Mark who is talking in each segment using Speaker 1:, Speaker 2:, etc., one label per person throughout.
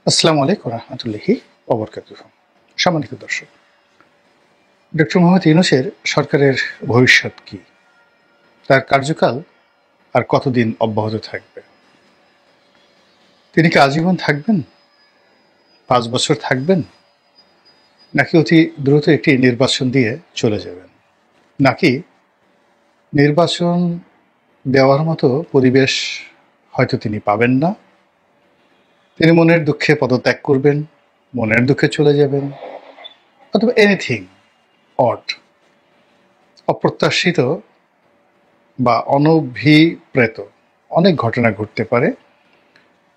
Speaker 1: আসসালামু আলাইকুম রহমতুল্লাহি ওবরকাতুহ। সম্মানিত দর্শক, ডক্টর মোহাম্মদ ইউনূসের সরকারের ভবিষ্যৎ কি? তার কার্যকাল আর কতদিন অব্যাহত থাকবে? তিনি কি আজীবন থাকবেন, 5 বছর থাকবেন, নাকি অতি দ্রুত একটি নির্বাচন দিয়ে চলে যাবেন, নাকি নির্বাচন দেওয়ার মতো পরিবেশ হয়তো তিনি পাবেন না, তিনি মনের দুঃখে পদত্যাগ করবেন, মনের দুঃখে চলে যাবেন, অথবা এনিথিং অড, অপ্রত্যাশিত বা অনভিপ্রেত অনেক ঘটনা ঘটতে পারে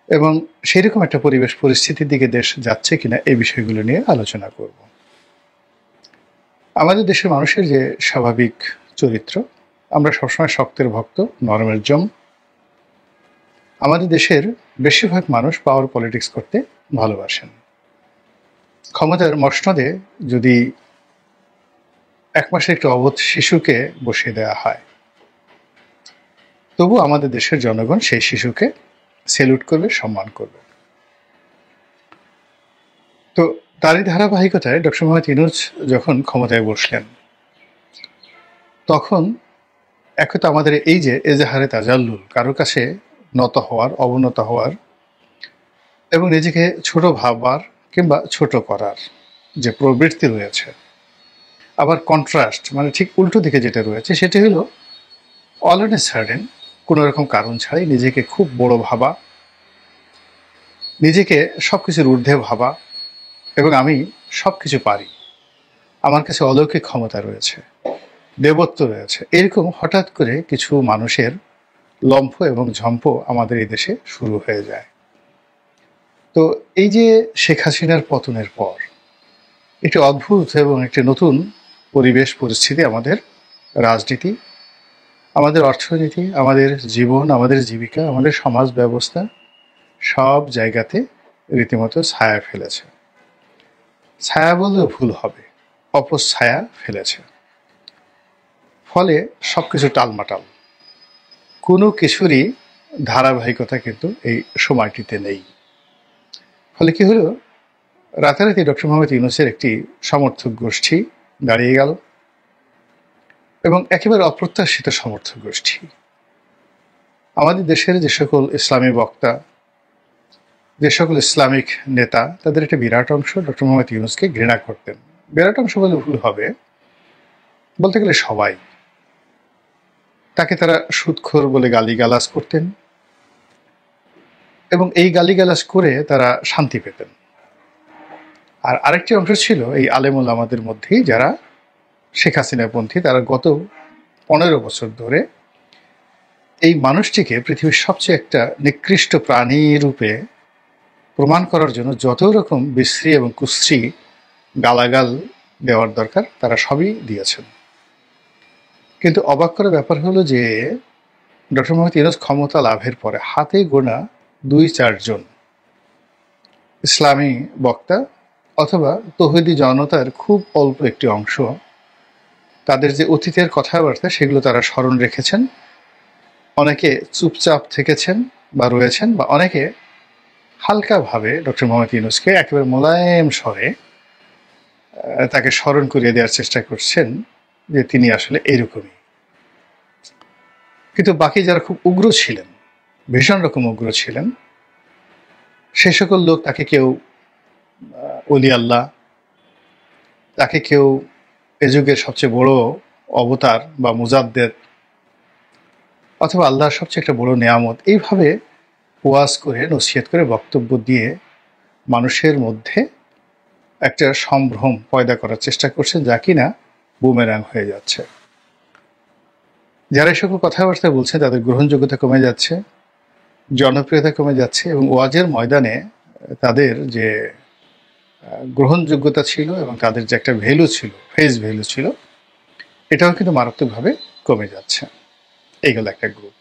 Speaker 1: এবং সেরকম একটা পরিবেশ পরিস্থিতির দিকে দেশ যাচ্ছে কিনা এই বিষয়গুলো নিয়ে আলোচনা করব। আমাদের দেশের মানুষের যে স্বাভাবিক চরিত্র, আমরা সবসময় শক্তের ভক্ত, নরমের জম। আমাদের দেশের বেশিরভাগ মানুষ পাওয়ার পলিটিক্স করতে ভালোবাসেন। ক্ষমতার মসনদে যদি 1 মাসের একটি অবোধ শিশুকে বসিয়ে দেওয়া হয়, তবু আমাদের দেশের জনগণ সেই শিশুকে সেলুট করবে, সম্মান করবে। তো তারই ধারাবাহিকতায় ডক্টর মোহাম্মদ ইউনূস যখন ক্ষমতায় বসলেন, তখন তো আমাদের এই যে এজাহারে তাজাল্লুল, কারোর কাছে নত হওয়ার, অবনত হওয়ার এবং নিজেকে ছোট ভাববার কিংবা ছোট করার যে প্রবৃত্তি রয়েছে, আবার কন্ট্রাস্ট মানে ঠিক উল্টো দিকে যেটা রয়েছে, সেটি হলো অল অন এ সার্টেন, কোনো রকম কারণ ছাড়াই নিজেকে খুব বড় ভাবা, নিজেকে সব কিছুর ঊর্ধ্বে ভাবা এবং আমি সব কিছু পারি, আমার কাছে অলৌকিক ক্ষমতা রয়েছে, দেবত্ব রয়েছে, এরকম হঠাৎ করে কিছু মানুষের লম্ফ এবং ঝম্প আমাদের এই দেশে শুরু হয়ে যায়। তো এই যে শেখ হাসিনার পতনের পর একটি অদ্ভুত এবং একটি নতুন পরিবেশ পরিস্থিতি আমাদের রাজনীতি, আমাদের অর্থনীতি, আমাদের জীবন, আমাদের জীবিকা, আমাদের সমাজ ব্যবস্থা সব জায়গাতে রীতিমতো ছায়া ফেলেছে। ছায়া বললেও ভুল হবে, অপছায়া ফেলেছে। ফলে সবকিছু টালমাটাল, কোনো কিছুরই ধারাবাহিকতা কিন্তু এই সময়টিতে নেই। ফলে কি হলো, রাতারাতি ডক্টর মোহাম্মদ ইউনূসের একটি সমর্থক গোষ্ঠী দাঁড়িয়ে গেল এবং একেবারে অপ্রত্যাশিত সমর্থক গোষ্ঠী। আমাদের দেশের যে সকল ইসলামী বক্তা, যে সকল ইসলামিক নেতা, তাদের একটা বিরাট অংশ ডক্টর মোহাম্মদ ইউনূসকে ঘৃণা করতেন। বিরাট অংশ বলে ভুল হবে, বলতে গেলে সবাই। তাকে তারা সুদখোর বলে গালিগালাজ করতেন এবং এই গালিগালাজ করে তারা শান্তি পেতেন। আর আরেকটি অংশ ছিল এই আলেমুল আমাদের মধ্যেই, যারা শেখ হাসিনাপন্থী, তারা গত 15 বছর ধরে এই মানুষটিকে পৃথিবীর সবচেয়ে একটা নিকৃষ্ট প্রাণী রূপে প্রমাণ করার জন্য যত রকম বিশ্রী এবং কুশ্রী গালাগাল দেওয়ার দরকার তারা সবই দিয়েছেন। কিন্তু অবাক করার ব্যাপার হলো যে ডক্টর মোহাম্মদ ইউনূস ক্ষমতা লাভের পরে হাতে গোনা 2-4 জন ইসলামী বক্তা অথবা তৌহিদি জনতার খুব অল্প একটি অংশ তাদের যে অতীতের কথাবার্তা সেগুলো তারা স্মরণ রেখেছেন। অনেকে চুপচাপ থেকেছেন বা রয়েছেন, বা অনেকে হালকাভাবে ডক্টর মোহাম্মদ ইউনূসকে একেবারে মোলায়েম স্বরে তাকে স্মরণ করিয়ে দেওয়ার চেষ্টা করছেন যে তিনি আসলে এইরকমই। কিন্তু বাকি যারা খুব উগ্র ছিলেন, ভীষণ রকম উগ্র ছিলেন, সে সকল লোক তাকে কেউ অলি আল্লাহ, তাকে কেউ এ যুগের সবচেয়ে বড় অবতার বা মুজাদ্দেদ অথবা আল্লাহর সবচেয়ে একটা বড় নেয়ামত, এইভাবে ওয়াজ করে, নসিহত করে, বক্তব্য দিয়ে মানুষের মধ্যে একটা সম্ভ্রম পয়দা করার চেষ্টা করছেন, যা কিনা বুমেরাং হয়ে যাচ্ছে। যারা এই সকল কথাবার্তা বলছে তাদের গ্রহণযোগ্যতা কমে যাচ্ছে, জনপ্রিয়তা কমে যাচ্ছে এবং ওয়াজের ময়দানে তাদের যে গ্রহণযোগ্যতা ছিল এবং তাদের যে একটা ভ্যালু ছিল, ফেস ভ্যালু ছিল, এটাও কিন্তু মারাত্মকভাবে কমে যাচ্ছে। এইগুলো একটা গ্রুপ।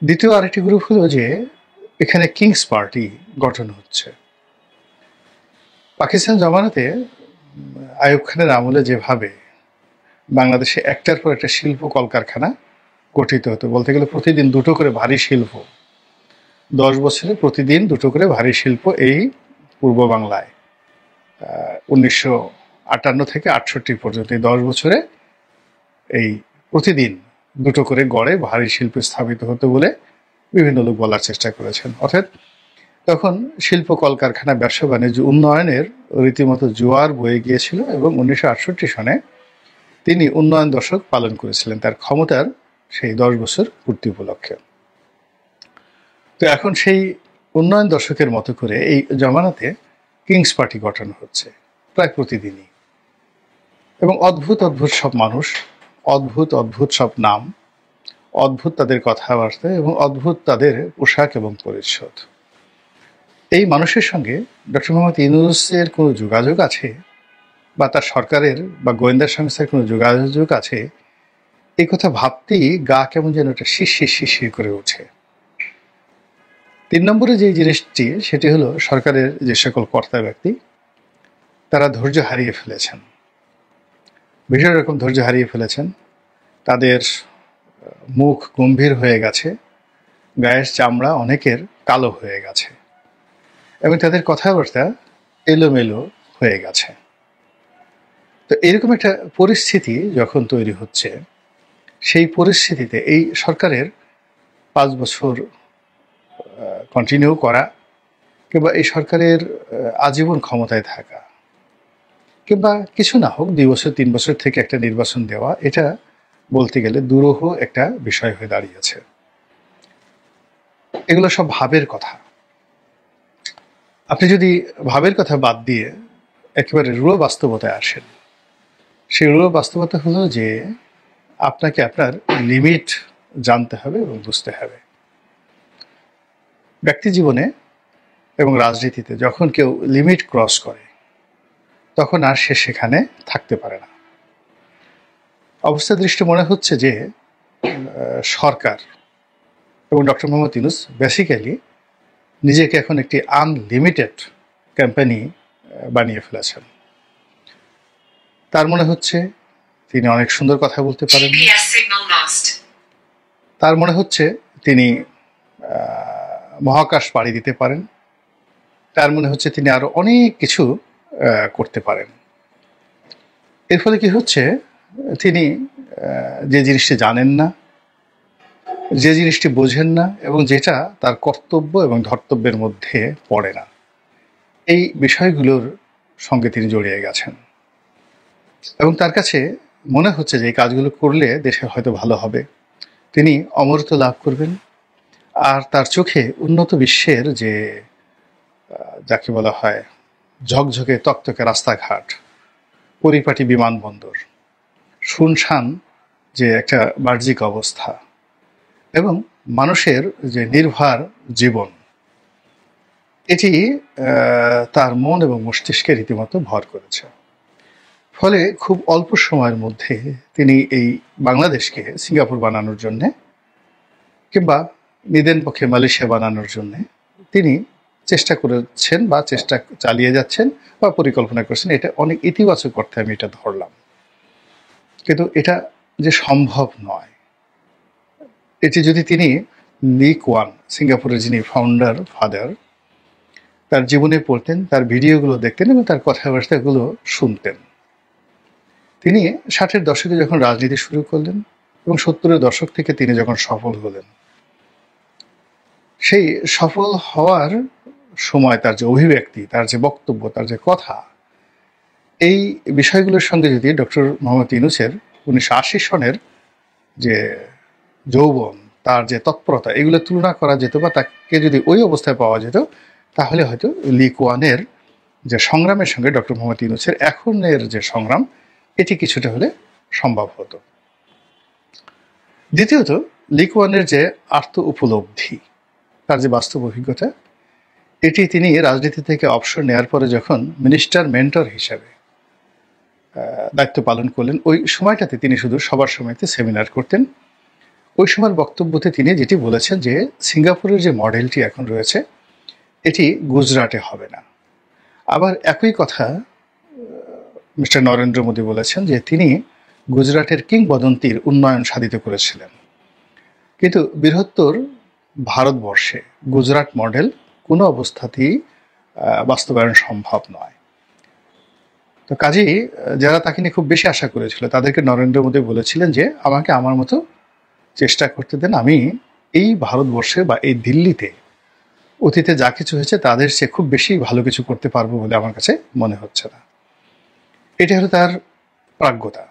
Speaker 1: দ্বিতীয় আরেকটি গ্রুপ হলো যে এখানে কিংস পার্টি গঠন হচ্ছে। পাকিস্তান জমানাতে আইয়ুব খানের আমলে যেভাবে বাংলাদেশে একটার পর একটা শিল্প কলকারখানা গঠিত হতো, বলতে গেলে প্রতিদিন 2টো করে ভারী শিল্প 10 বছরে প্রতিদিন 2টো করে ভারী শিল্প এই পূর্ব বাংলায় 1958 থেকে 68 পর্যন্ত এই 10 বছরে এই প্রতিদিন 2টো করে গড়ে ভারী শিল্প স্থাপিত হতো বলে বিভিন্ন লোক বলার চেষ্টা করেছেন। অর্থাৎ তখন শিল্প কলকারখানা ব্যবসা বাণিজ্য উন্নয়নের রীতিমতো জোয়ার বয়ে গিয়েছিল এবং 1968 সনে তিনি উন্নয়ন দশক পালন করেছিলেন তার ক্ষমতার সেই 10 বছর পূর্তি উপলক্ষে। তো এখন সেই উন্নয়ন দশকের মতো করে এই জমানাতে কিংস পার্টি গঠন হচ্ছে প্রায় প্রতিদিনই, এবং অদ্ভুত অদ্ভুত সব মানুষ, অদ্ভুত অদ্ভুত সব নাম, অদ্ভুত তাদের কথাবার্তা এবং অদ্ভুত তাদের পোশাক এবং পরিচ্ছদ। এই মানুষের সঙ্গে ডক্টর মোহাম্মদ ইউনূসের কোনো যোগাযোগ আছে বা তার সরকারের বা গোয়েন্দা সংস্থার কোনো যোগাযোগ আছে, এই কথা ভাবতেই গা কেমন যেন একটা শিরশির শিরশির করে ওঠে। 3 নম্বরে যে জিনিসটি সেটি হলো সরকারের যে সকল কর্তা ব্যক্তি তারা ধৈর্য হারিয়ে ফেলেছেন, ভীষণ রকম ধৈর্য হারিয়ে ফেলেছেন। তাদের মুখ গম্ভীর হয়ে গেছে, গায়ের চামড়া অনেকের কালো হয়ে গেছে এবং তাদের কথাবার্তা এলোমেলো হয়ে গেছে। তো এরকম একটা পরিস্থিতি যখন তৈরি হচ্ছে, সেই পরিস্থিতিতে এই সরকারের 5 বছর কন্টিনিউ করা কিংবা এই সরকারের আজীবন ক্ষমতায় থাকা কিংবা কিছু না হোক 2 বছর 3 বছর থেকে একটা নির্বাচন দেওয়া, এটা বলতে গেলে দুরূহ একটা বিষয় হয়ে দাঁড়িয়েছে। এগুলো সব ভাবের কথা। আপনি যদি ভাবের কথা বাদ দিয়ে একেবারে রূঢ় বাস্তবতায় আসেন, সেই রূঢ় বাস্তবতা হলো যে আপনাকে আপনার লিমিট জানতে হবে এবং বুঝতে হবে। ব্যক্তি জীবনে এবং রাজনীতিতে যখন কেউ লিমিট ক্রস করে তখন আর সে সেখানে থাকতে পারে না। অবস্থা দৃষ্টি মনে হচ্ছে যে সরকার এবং ডক্টর মোহাম্মদ ইউনূস বেসিক্যালি নিজেকে এখন একটি আনলিমিটেড কোম্পানি বানিয়ে ফেলেছেন। তার মনে হচ্ছে তিনি অনেক সুন্দর কথা বলতে পারেন, তার মনে হচ্ছে তিনি মহাকাশ পাড়ি দিতে পারেন, তার মনে হচ্ছে তিনি আরো অনেক কিছু করতে পারেন। এর ফলে কি হচ্ছে, তিনি যে জিনিসটি জানেন না, যে জিনিসটি বোঝেন না এবং যেটা তার কর্তব্য এবং ধর্তব্যের মধ্যে পড়ে না, এই বিষয়গুলোর সঙ্গে তিনি জড়িয়ে গেছেন এবং তার কাছে মনে হচ্ছে যে এই কাজগুলো করলে দেশের হয়তো ভালো হবে, তিনি অমরত্ব লাভ করবেন, আর তার চোখে উন্নত বিশ্বের যে যাকে বলা হয় ঝকঝকে তকতকে রাস্তাঘাট, পরিপাটি বিমানবন্দর, শুনশান যে একটা বাহ্যিক অবস্থা এবং মানুষের যে নির্ভর জীবন, এটি তার মন এবং মস্তিষ্কে রীতিমতো ভর করেছে। ফলে খুব অল্প সময়ের মধ্যে তিনি এই বাংলাদেশকে সিঙ্গাপুর বানানোর জন্যে কিংবা নিদেন পক্ষে মালয়েশিয়া বানানোর জন্যে তিনি চেষ্টা করেছেন বা চেষ্টা চালিয়ে যাচ্ছেন বা পরিকল্পনা করছেন। এটা অনেক ইতিবাচক অর্থে আমি এটা ধরলাম, কিন্তু এটা যে সম্ভব নয়। এটি যদি তিনি লি কুয়ান, সিঙ্গাপুরের যিনি ফাউন্ডার ফাদার, তার জীবনে পড়তেন, তার ভিডিওগুলো দেখতেন এবং তার কথাবার্তাগুলো শুনতেন, তিনি 60-এর দশকে যখন রাজনীতি শুরু করলেন এবং 70-এর দশক থেকে তিনি যখন সফল হলেন, সেই সফল হওয়ার সময় তার যে অভিব্যক্তি, তার যে বক্তব্য, তার যে কথা, এই বিষয়গুলোর সঙ্গে যদি ডক্টর মোহাম্মদ ইউনূসের 1980 সনের যে যৌবন, তার যে তৎপরতা, এগুলো তুলনা করা যেত বা তাকে যদি ওই অবস্থায় পাওয়া যেত, তাহলে হয়তো লি কুয়ানের যে সংগ্রামের সঙ্গে ডক্টর মোহাম্মদ ইউনূসের এখনের যে সংগ্রাম, এটি কিছুটা হলে সম্ভব হতো। দ্বিতীয়ত, লি কুয়ানের যে আর্ত উপলব্ধি, তার যে বাস্তব অভিজ্ঞতা, এটি তিনি রাজনীতি থেকে অবসর নেওয়ার পরে যখন মিনিস্টার মেন্টর হিসাবে দায়িত্ব পালন করলেন, ওই সময়টাতে তিনি শুধু সবার সময়তে সেমিনার করতেন। ওই সময়ের বক্তব্যতে তিনি যেটি বলেছেন যে সিঙ্গাপুরের যে মডেলটি এখন রয়েছে এটি গুজরাটে হবে না। আবার একই কথা মিস্টার নরেন্দ্র মোদী বলেছেন যে তিনি গুজরাটের কিংবদন্তির উন্নয়ন সাধিত করেছিলেন, কিন্তু বৃহত্তর ভারতবর্ষে গুজরাট মডেল কোনো অবস্থাতেই বাস্তবায়ন সম্ভব নয়। তো কাজেই যারা তাকে নিয়ে খুব বেশি আশা করেছিল তাদেরকে নরেন্দ্র মোদী বলেছিলেন যে আমাকে আমার মতো চেষ্টা করতে দেন, আমি এই ভারতবর্ষে বা এই দিল্লিতে অতীতে যা কিছু হয়েছে তাদের সে খুব বেশি ভালো কিছু করতে পারবো বলে আমার কাছে মনে হচ্ছে না। এটা হলো তার প্রাজ্ঞতা।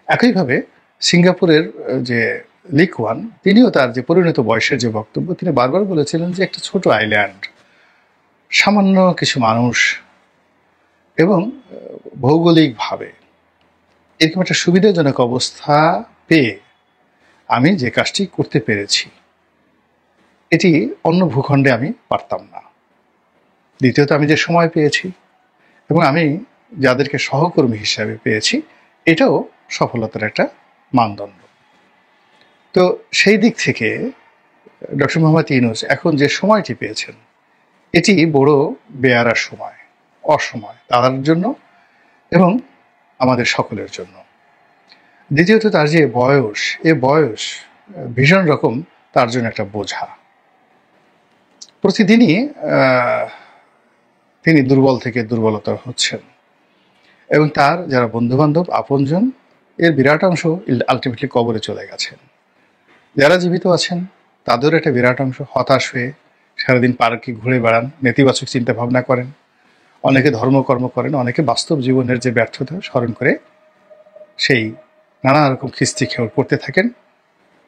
Speaker 1: একইভাবে সিঙ্গাপুরের যে লি কুয়ান, তিনিও তার যে পরিণত বয়সের যে বক্তব্য, তিনি বারবার বলেছিলেন যে একটা ছোট আইল্যান্ড, সামান্য কিছু মানুষ এবং ভৌগোলিকভাবে এরকম একটা সুবিধাজনক অবস্থা পেয়ে আমি যে কাজটি করতে পেরেছি এটি অন্য ভূখণ্ডে আমি পারতাম না। দ্বিতীয়ত আমি যে সময় পেয়েছি এবং আমি যাদেরকে সহকর্মী হিসাবে পেয়েছি এটাও সফলতার একটা মানদণ্ড। তো সেই দিক থেকে ডক্টর মোহাম্মদ ইউনূস এখন যে সময়টি পেয়েছেন এটি বড় বেয়ারার সময়, অসময় তার জন্য এবং আমাদের সকলের জন্য। দ্বিতীয়ত তার যে বয়স, এ বয়স ভীষণ রকম তার জন্য একটা বোঝা। প্রতিদিনই তিনি দুর্বল থেকে দুর্বলতর হচ্ছেন এবং তার যারা বন্ধুবান্ধব আপনজন এর বিরাট অংশ আলটিমেটলি কবরে চলে গেছেন। যারা জীবিত আছেন তাদেরও একটা বিরাট অংশ হতাশ হয়ে সারাদিন পার্কে ঘুরে বেড়ান, নেতিবাচক চিন্তা ভাবনা করেন, অনেকে ধর্মকর্ম করেন, অনেকে বাস্তব জীবনের যে ব্যর্থতা স্মরণ করে সেই নানা রকম খিস্তি খেয়ে করতে থাকেন।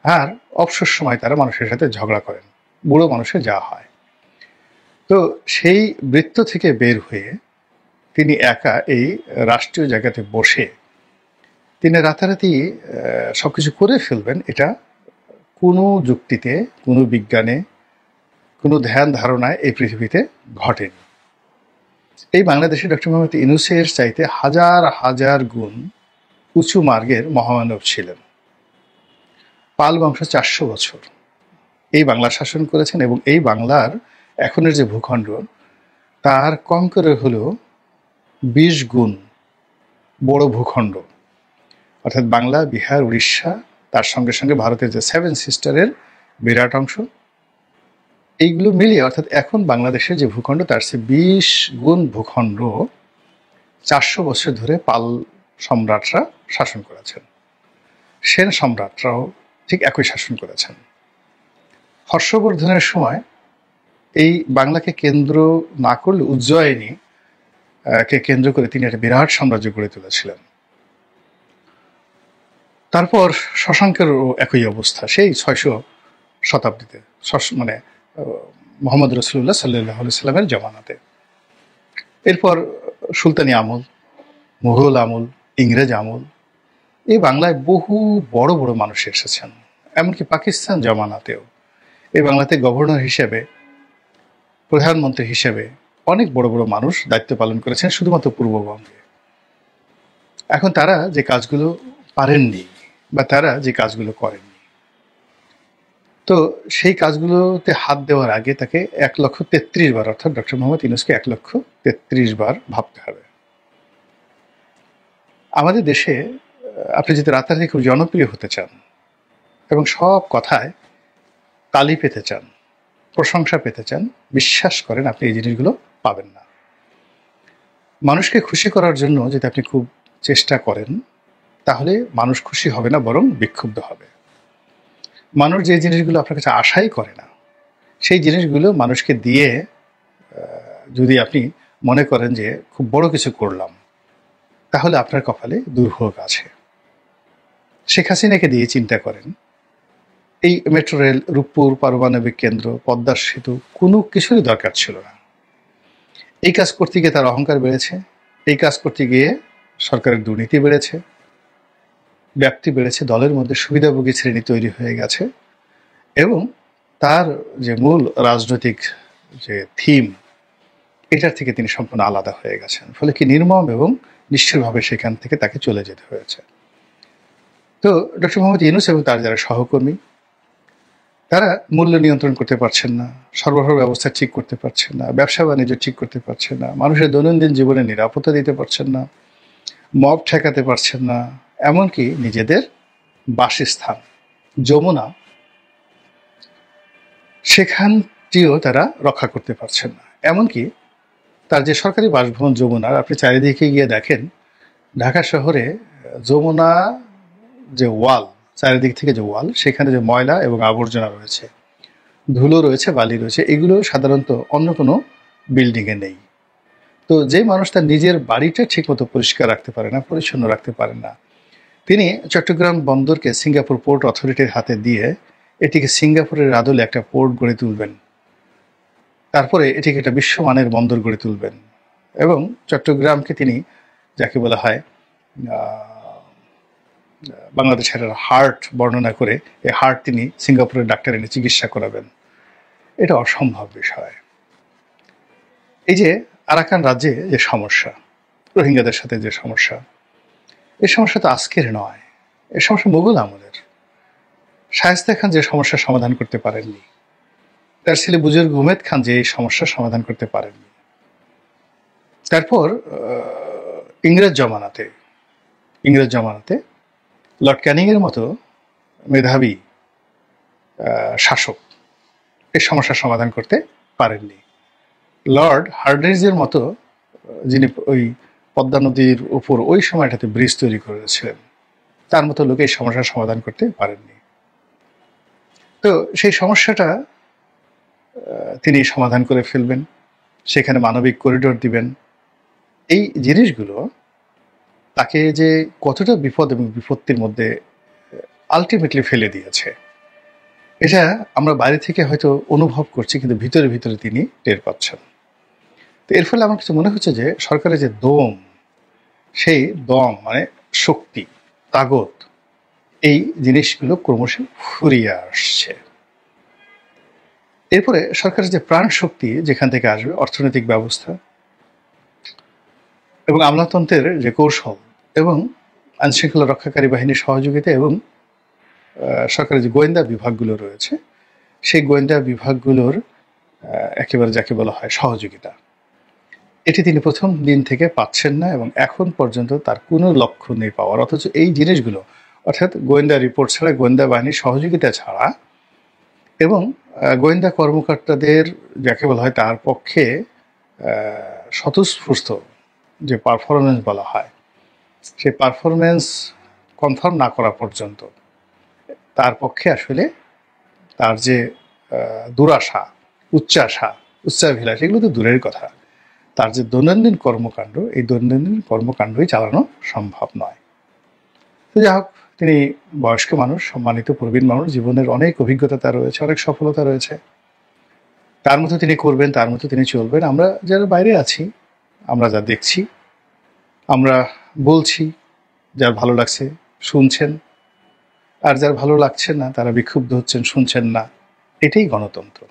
Speaker 1: আর অবসর সময় তারা মানুষের সাথে ঝগড়া করেন, বুড়ো মানুষের যা হয়। তো সেই বৃত্ত থেকে বের হয়ে তিনি একা এই রাষ্ট্রীয় জায়গাতে বসে তিনি রাতারাতি সবকিছু করে ফেলবেন, এটা কোনো যুক্তিতে, কোনো বিজ্ঞানে, কোনো ধ্যান ধারণায় এই পৃথিবীতে ঘটেনি। এই বাংলাদেশে ডক্টর মোহাম্মদ ইউনূসের চাইতে হাজার হাজার গুণ উঁচু মার্গের মহামানব ছিলেন। পাল বংশ 400 বছর এই বাংলা শাসন করেছেন এবং এই বাংলার এখনের যে ভূখণ্ড তার কম করে হলো 20 গুণ বড় ভূখণ্ড, অর্থাৎ বাংলা, বিহার, উড়িষ্যা, তার সঙ্গে সঙ্গে ভারতের যে 7 সিস্টারের বিরাট অংশ, এইগুলো মিলিয়ে অর্থাৎ এখন বাংলাদেশের যে ভূখণ্ড তার চেয়ে 20 গুণ ভূখণ্ড 400 বছর ধরে পাল সম্রাটরা শাসন করেছেন। সেন সম্রাটরাও ঠিক একই শাসন করেছেন। হর্ষবর্ধনের সময় এই বাংলাকে কেন্দ্র না করলে উজ্জয়িনী কে কেন্দ্র করে তিনি একটা বিরাট সাম্রাজ্য গড়ে তুলেছিলেন। তারপর শশাঙ্কেরও একই অবস্থা, সেই 600 শতাব্দীতে, মানে মোহাম্মদ রসুল্লাহ সাল্লাহ সাল্লামের জমানাতে। এরপর সুলতানি আমল, মুঘল আমল, ইংরেজ আমল, এই বাংলায় বহু বড় বড় মানুষ এসেছেন। এমনকি পাকিস্তান জমানাতেও এই বাংলাতে গভর্নর হিসেবে, প্রধানমন্ত্রী হিসেবে অনেক বড় বড় মানুষ দায়িত্ব পালন করেছেন শুধুমাত্র পূর্ববঙ্গে। এখন তারা যে কাজগুলো পারেননি বা তারা যে কাজগুলো করেননি, তো সেই কাজগুলোতে হাত দেওয়ার আগে তাকে 1,33,000 বার, অর্থাৎ ডক্টর মোহাম্মদ ইউনূসকে 1,33,000 বার ভাবতে হবে। আমাদের দেশে আপনি যদি রাতারাতি খুব জনপ্রিয় হতে চান এবং সব কথায় তালি পেতে চান, প্রশংসা পেতে চান, বিশ্বাস করেন আপনি এই জিনিসগুলো পাবেন না। মানুষকে খুশি করার জন্য যদি আপনি খুব চেষ্টা করেন তাহলে মানুষ খুশি হবে না, বরং বিক্ষুব্ধ হবে। মানুষ যে জিনিসগুলো আপনার কাছে আশাই করে না সেই জিনিসগুলো মানুষকে দিয়ে যদি আপনি মনে করেন যে খুব বড় কিছু করলাম, তাহলে আপনার কপালে দুর্ভোগ আছে। শেখ হাসিনাকে দিয়ে চিন্তা করেন, এই মেট্রো রেল, রূপপুর পারমাণবিক কেন্দ্র, পদ্মার সেতু কোনো কিছুরই দরকার ছিল না। এই কাজ করতে গিয়ে তার অহংকার বেড়েছে, এই কাজ করতে গিয়ে সরকারের দুর্নীতি বেড়েছে, ব্যাপ্তি বেড়েছে, দলের মধ্যে সুবিধাভোগী শ্রেণী তৈরি হয়ে গেছে এবং তার যে মূল রাজনৈতিক যে থিম এটার থেকে তিনি সম্পূর্ণ আলাদা হয়ে গেছেন। ফলে কি নির্মম এবং নিশ্চয়ভাবে সেখান থেকে তাকে চলে যেতে হয়েছে। তো ডক্টর মোহাম্মদ ইউনূস এবং তার যারা সহকর্মী তারা মূল্য নিয়ন্ত্রণ করতে পারছেন না, সরবরাহ ব্যবস্থা ঠিক করতে পারছেন না, ব্যবসা বাণিজ্য ঠিক করতে পারছেন না, মানুষের দৈনন্দিন জীবনে নিরাপত্তা দিতে পারছেন না, মব ঠেকাতে পারছেন না, এমনকি নিজেদের বাসস্থান যমুনা সেখানটিও তারা রক্ষা করতে পারছেন না। এমনকি তার যে সরকারি বাসভবন যমুনার, আপনি চারিদিকে গিয়ে দেখেন ঢাকা শহরে যমুনা যে ওয়াল, চারিদিক থেকে যে ওয়াল, সেখানে যে ময়লা এবং আবর্জনা রয়েছে, ধুলো রয়েছে, বালি রয়েছে, এগুলো সাধারণত অন্য কোনো বিল্ডিংয়ে নেই। তো যে মানুষ তার নিজের বাড়িটা ঠিকমতো পরিষ্কার রাখতে পারে না, পরিচ্ছন্ন রাখতে পারে না, তিনি চট্টগ্রাম বন্দরকে সিঙ্গাপুর পোর্ট অথরিটির হাতে দিয়ে এটিকে সিঙ্গাপুরের আদলে একটা পোর্ট গড়ে তুলবেন, তারপরে এটিকে একটা বিশ্বমানের বন্দর গড়ে তুলবেন, এবং চট্টগ্রামকে তিনি যাকে বলা হয় বাংলাদেশের হার্ট বর্ণনা করে, এই হার্ট তিনি সিঙ্গাপুরের ডাক্তার এনে চিকিৎসা করাবেন। এটা অসম্ভব বিষয়। এই যে আরাকান রাজ্যে যে সমস্যা, রোহিঙ্গাদের সাথে যে সমস্যা, এই সমস্যা তো আজকের নয়, এই সমস্যা মুঘল আমলের। শায়েস্তা খান যে সমস্যার সমাধান করতে পারেননি, তার ছেলে বুজুর্গ উমেদ খান যে এই সমস্যার সমাধান করতে পারেননি। তারপর ইংরেজ জমানাতে লর্ড ক্যানিংয়ের মতো মেধাবী শাসক এই সমস্যার সমাধান করতে পারেননি। লর্ড হার্ডিঞ্জের মতো, যিনি ওই পদ্মা নদীর উপর ওই সময়টাতে ব্রিজ তৈরি করেছিলেন, তার মতো লোক এই সমস্যার সমাধান করতে পারেননি। তো সেই সমস্যাটা তিনি সমাধান করে ফেলবেন, সেখানে মানবিক করিডোর দিবেন। এই জিনিসগুলো তাকে যে কতটা বিপদ এবং বিপত্তির মধ্যে আলটিমেটলি ফেলে দিয়েছে, এটা আমরা বাইরে থেকে হয়তো অনুভব করছি, কিন্তু ভিতরে ভিতরে তিনি টের পাচ্ছেন। তো এর ফলে আমার কিছু মনে হচ্ছে যে সরকারের যে দম, সেই দম মানে শক্তি, তাগত, এই জিনিসগুলো ক্রমশ ফুরিয়ে আসছে। এরপরে সরকারের যে প্রাণ শক্তি যেখান থেকে আসবে, অর্থনৈতিক ব্যবস্থা এবং আমলাতন্ত্রের যে কৌশল এবং আইনশৃঙ্খলা রক্ষাকারী বাহিনীর সহযোগিতা এবং সরকারের যে গোয়েন্দা বিভাগগুলো রয়েছে, সেই গোয়েন্দা বিভাগগুলোর একেবারে যাকে বলা হয় সহযোগিতা, এটি তিনি প্রথম দিন থেকে পাচ্ছেন না এবং এখন পর্যন্ত তার কোনো লক্ষ্য নেই পাওয়ার। অথচ এই জিনিসগুলো, অর্থাৎ গোয়েন্দা রিপোর্ট ছাড়া, গোয়েন্দা বাহিনীর সহযোগিতা ছাড়া এবং গোয়েন্দা কর্মকর্তাদের যাকে বলা হয় তার পক্ষে স্বতঃস্ফূর্ত যে পারফরমেন্স বলা হয়, সেই পারফরমেন্স কনফার্ম না করা পর্যন্ত তার পক্ষে আসলে তার যে দুরাশা, উচ্চাভিলাষ, এগুলো তো দূরের কথা, তার যে দৈনন্দিন কর্মকাণ্ড, এই দৈনন্দিন কর্মকাণ্ডই চালানো সম্ভব নয়। তো যাই হোক, তিনি বয়স্ক মানুষ, সম্মানিত প্রবীণ মানুষ, জীবনের অনেক অভিজ্ঞতা তার রয়েছে, অনেক সফলতা রয়েছে, তার মতো তিনি করবেন, তার মতো তিনি চলবেন। আমরা যারা বাইরে আছি, আমরা যা দেখছি, আমরা বলছি, যার ভালো লাগছে শুনছেন, আর যার ভালো লাগছে না তারা বিক্ষুব্ধ হচ্ছেন, শুনছেন না। এটাই গণতন্ত্র।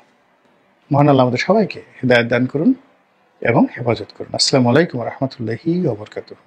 Speaker 1: মহান আল্লাহ আমাদের সবাইকে হিদায়াত দান করুন এবং হেফাজত করুন। আসসালামু আলাইকুম ওয়া রাহমাতুল্লাহি ওয়া বারাকাতুহু।